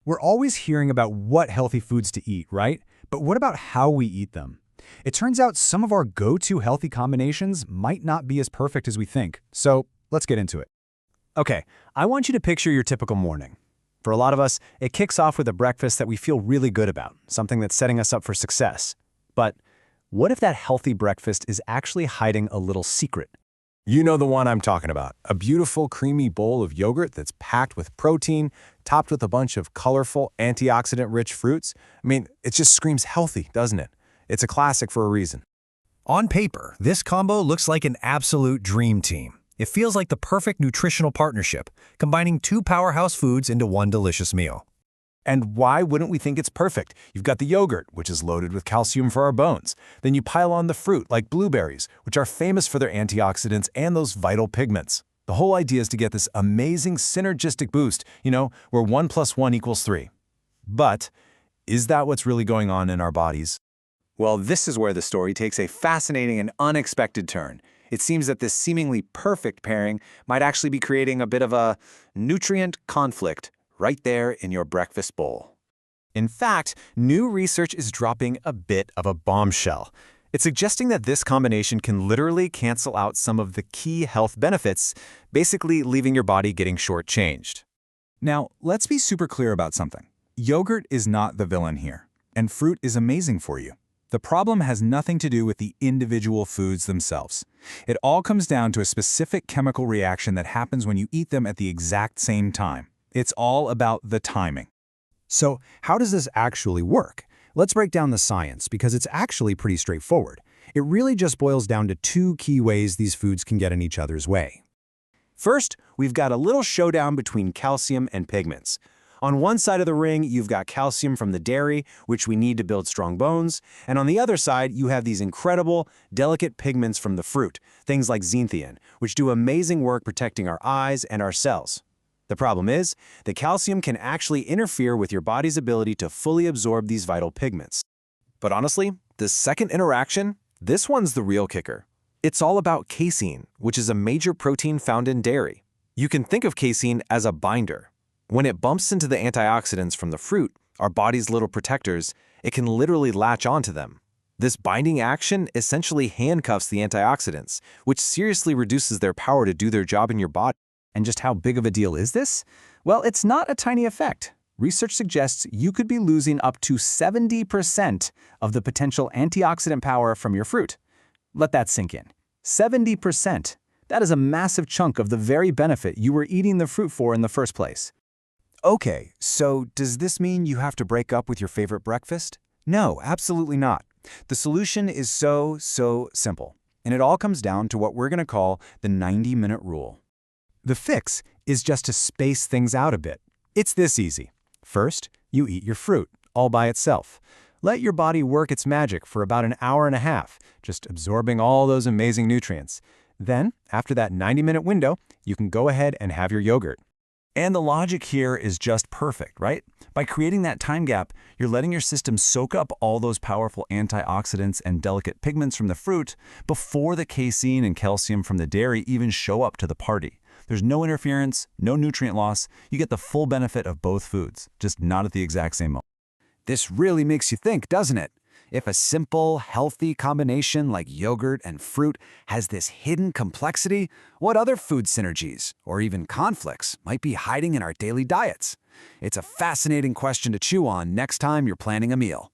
We're always hearing about what healthy foods to eat, right? But what about how we eat them? It turns out some of our go-to healthy combinations might not be as perfect as we think. So let's get into it. Okay, I want you to picture your typical morning. For a lot of us, it kicks off with a breakfast that we feel really good about, something that's setting us up for success. But what if that healthy breakfast is actually hiding a little secret? You know the one I'm talking about. A beautiful, creamy bowl of yogurt that's packed with protein, topped with a bunch of colorful, antioxidant-rich fruits. I mean, it just screams healthy, doesn't it? It's a classic for a reason. On paper, this combo looks like an absolute dream team. It feels like the perfect nutritional partnership, combining two powerhouse foods into one delicious meal. And why wouldn't we think it's perfect? You've got the yogurt, which is loaded with calcium for our bones. Then you pile on the fruit, like blueberries, which are famous for their antioxidants and those vital pigments. The whole idea is to get this amazing synergistic boost, where 1 + 1 = 3. But is that what's really going on in our bodies? Well, this is where the story takes a fascinating and unexpected turn. It seems that this seemingly perfect pairing might actually be creating a bit of a nutrient conflict right there in your breakfast bowl. In fact, new research is dropping a bit of a bombshell. It's suggesting that this combination can literally cancel out some of the key health benefits, basically leaving your body getting shortchanged. Now, let's be super clear about something. Yogurt is not the villain here, and fruit is amazing for you. The problem has nothing to do with the individual foods themselves. It all comes down to a specific chemical reaction that happens when you eat them at the exact same time. It's all about the timing. So how does this actually work? Let's break down the science because it's actually pretty straightforward. It really just boils down to two key ways these foods can get in each other's way. First, we've got a little showdown between calcium and pigments. On one side of the ring, you've got calcium from the dairy, which we need to build strong bones, and on the other side, you have these incredible, delicate pigments from the fruit, things like xanthion, which do amazing work protecting our eyes and our cells. The problem is, the calcium can actually interfere with your body's ability to fully absorb these vital pigments. But honestly, the second interaction, this one's the real kicker. It's all about casein, which is a major protein found in dairy. You can think of casein as a binder. When it bumps into the antioxidants from the fruit, our body's little protectors, it can literally latch onto them. This binding action essentially handcuffs the antioxidants, which seriously reduces their power to do their job in your body. And just how big of a deal is this? Well, it's not a tiny effect. Research suggests you could be losing up to 70% of the potential antioxidant power from your fruit. Let that sink in. 70%. That is a massive chunk of the very benefit you were eating the fruit for in the first place. Okay, so does this mean you have to break up with your favorite breakfast? No, absolutely not. The solution is so simple. And it all comes down to what we're going to call the 90-minute rule. The fix is just to space things out a bit. It's this easy. First, you eat your fruit, all by itself. Let your body work its magic for about an hour and a half, just absorbing all those amazing nutrients. Then, after that 90-minute window, you can go ahead and have your yogurt. And the logic here is just perfect, right? By creating that time gap, you're letting your system soak up all those powerful antioxidants and delicate pigments from the fruit before the casein and calcium from the dairy even show up to the party. There's no interference, no nutrient loss. You get the full benefit of both foods, just not at the exact same moment. This really makes you think, doesn't it? If a simple, healthy combination like yogurt and fruit has this hidden complexity, what other food synergies, or even conflicts, might be hiding in our daily diets? It's a fascinating question to chew on next time you're planning a meal.